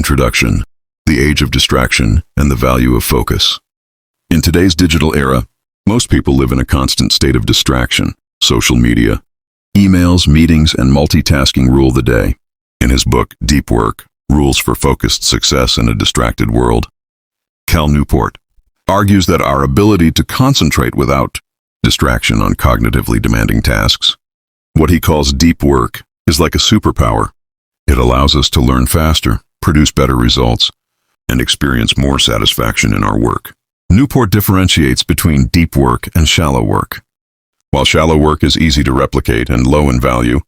Introduction: The Age of Distraction and the Value of Focus. In today's digital era, most people live in a constant state of distraction. Social media, emails, meetings, and multitasking rule the day. In his book, Deep Work: Rules for Focused Success in a Distracted World, Cal Newport argues that our ability to concentrate without distraction on cognitively demanding tasks, what he calls deep work, is like a superpower. It allows us to learn faster, produce better results, and experience more satisfaction in our work. Newport differentiates between deep work and shallow work. While shallow work is easy to replicate and low in value,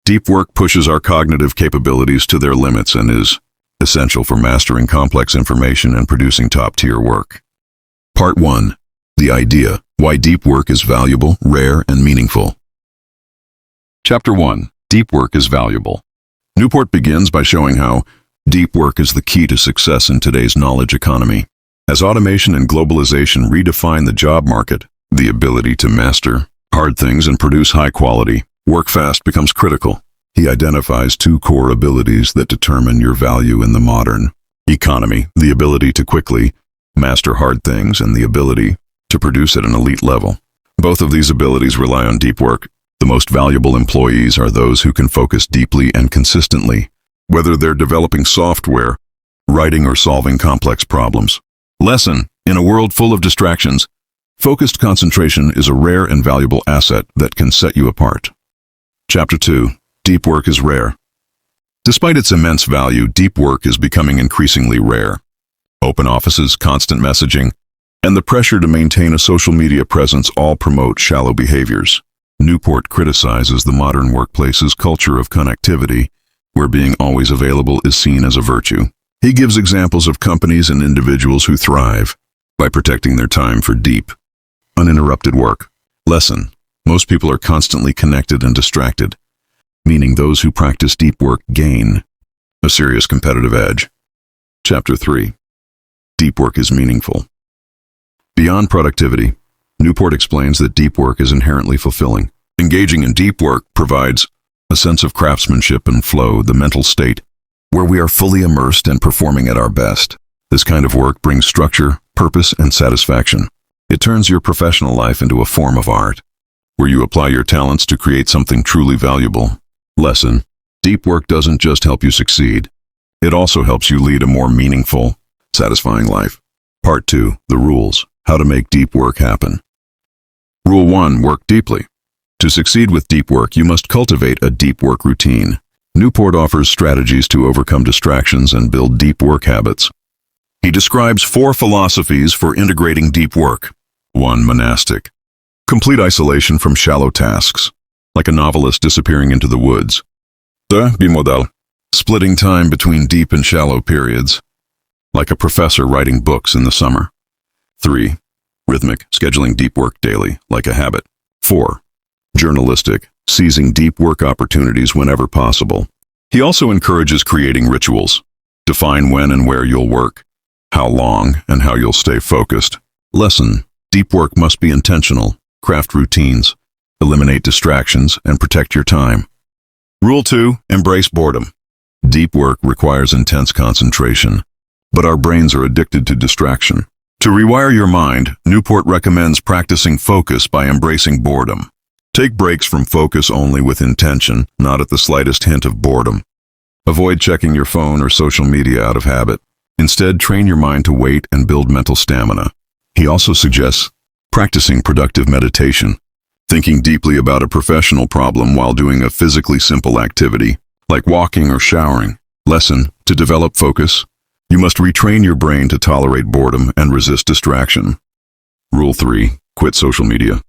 deep work pushes our cognitive capabilities to their limits and is essential for mastering complex information and producing top-tier work. Part 1. The Idea: Why Deep Work is Valuable, Rare, and Meaningful. Chapter 1. Deep Work is Valuable. Newport begins by showing how deep work is the key to success in today's knowledge economy. As automation and globalization redefine the job market, the ability to master hard things and produce high-quality work fast becomes critical. He identifies two core abilities that determine your value in the modern economy: the ability to quickly master hard things and the ability to produce at an elite level. Both of these abilities rely on deep work. The most valuable employees are those who can focus deeply and consistently, whether they're developing software, writing, or solving complex problems. Lesson: in a world full of distractions, focused concentration is a rare and valuable asset that can set you apart. Chapter 2. Deep Work is Rare. Despite its immense value, deep work is becoming increasingly rare. Open offices, constant messaging, and the pressure to maintain a social media presence all promote shallow behaviors. Newport criticizes the modern workplace's culture of connectivity, where being always available is seen as a virtue. He gives examples of companies and individuals who thrive by protecting their time for deep, uninterrupted work. Lesson: most people are constantly connected and distracted, meaning those who practice deep work gain a serious competitive edge. Chapter 3. Deep Work is Meaningful. Beyond productivity, Newport explains that deep work is inherently fulfilling. Engaging in deep work provides a sense of craftsmanship and flow, the mental state where we are fully immersed and performing at our best. This kind of work brings structure, purpose, and satisfaction. It turns your professional life into a form of art, where you apply your talents to create something truly valuable. Lesson: deep work doesn't just help you succeed, it also helps you lead a more meaningful, satisfying life. Part 2. The Rules: How to Make Deep Work Happen. Rule 1. Work deeply. To succeed with deep work, you must cultivate a deep work routine. Newport offers strategies to overcome distractions and build deep work habits. He describes 4 philosophies for integrating deep work. 1. Monastic: complete isolation from shallow tasks, like a novelist disappearing into the woods. 2. Bimodal: splitting time between deep and shallow periods, like a professor writing books in the summer. 3. Rhythmic: scheduling deep work daily, like a habit. 4. Journalistic: seizing deep work opportunities whenever possible. He also encourages creating rituals. Define when and where you'll work, how long, and how you'll stay focused. Lesson: deep work must be intentional. Craft routines, eliminate distractions, and protect your time. Rule 2. Embrace boredom. Deep work requires intense concentration, but our brains are addicted to distraction. To rewire your mind, Newport recommends practicing focus by embracing boredom. Take breaks from focus only with intention, not at the slightest hint of boredom. Avoid checking your phone or social media out of habit. Instead, train your mind to wait and build mental stamina. He also suggests practicing productive meditation, thinking deeply about a professional problem while doing a physically simple activity, like walking or showering. Lesson: to develop focus, you must retrain your brain to tolerate boredom and resist distraction. Rule 3. Quit social media.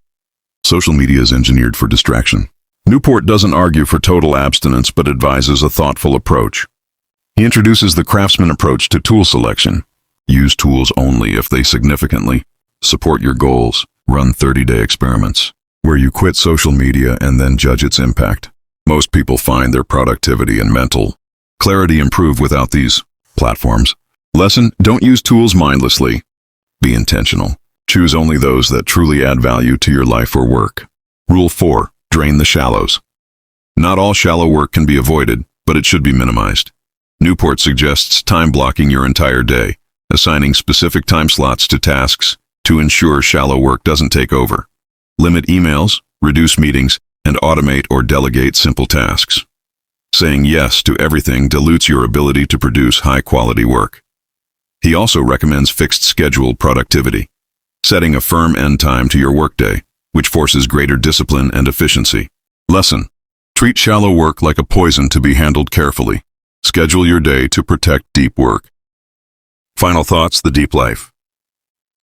Social media is engineered for distraction. Newport doesn't argue for total abstinence but advises a thoughtful approach. He introduces the craftsman approach to tool selection. Use tools only if they significantly support your goals. Run 30-day experiments, where you quit social media and then judge its impact. Most people find their productivity and mental clarity improve without these platforms. Lesson: don't use tools mindlessly. Be intentional. Choose only those that truly add value to your life or work. Rule 4. Drain the shallows. Not all shallow work can be avoided, but it should be minimized. Newport suggests time blocking your entire day, assigning specific time slots to tasks to ensure shallow work doesn't take over. Limit emails, reduce meetings, and automate or delegate simple tasks. Saying yes to everything dilutes your ability to produce high-quality work. He also recommends fixed schedule productivity, setting a firm end time to your workday, which forces greater discipline and efficiency. Lesson: treat shallow work like a poison to be handled carefully. Schedule your day to protect deep work. Final thoughts: the deep life.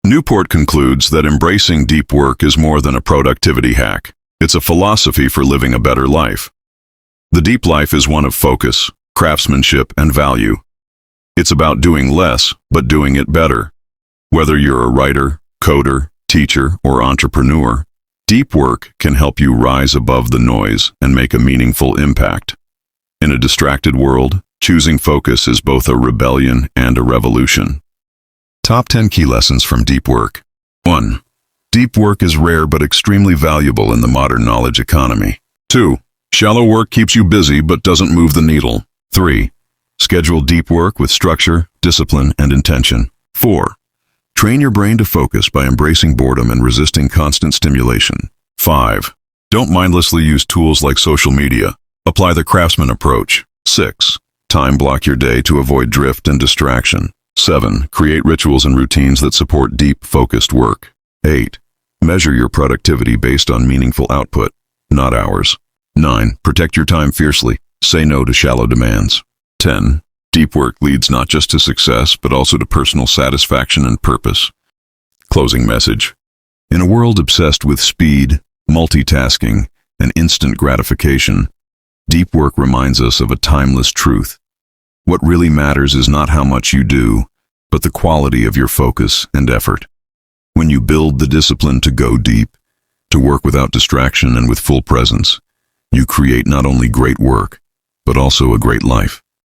Newport concludes that embracing deep work is more than a productivity hack. It's a philosophy for living a better life. The deep life is one of focus, craftsmanship, and value. It's about doing less, but doing it better. Whether you're a writer, coder, teacher, or entrepreneur, deep work can help you rise above the noise and make a meaningful impact. In a distracted world, choosing focus is both a rebellion and a revolution. Top 10 key lessons from deep work. 1. Deep work is rare but extremely valuable in the modern knowledge economy. 2. Shallow work keeps you busy but doesn't move the needle. 3. Schedule deep work with structure, discipline, and intention. 4. Train your brain to focus by embracing boredom and resisting constant stimulation. 5. Don't mindlessly use tools like social media. Apply the craftsman approach. 6. Time block your day to avoid drift and distraction. 7. Create rituals and routines that support deep, focused work. 8. Measure your productivity based on meaningful output, not hours. 9. Protect your time fiercely. Say no to shallow demands. 10. Deep work leads not just to success, but also to personal satisfaction and purpose. Closing message. In a world obsessed with speed, multitasking, and instant gratification, deep work reminds us of a timeless truth. What really matters is not how much you do, but the quality of your focus and effort. When you build the discipline to go deep, to work without distraction and with full presence, you create not only great work, but also a great life.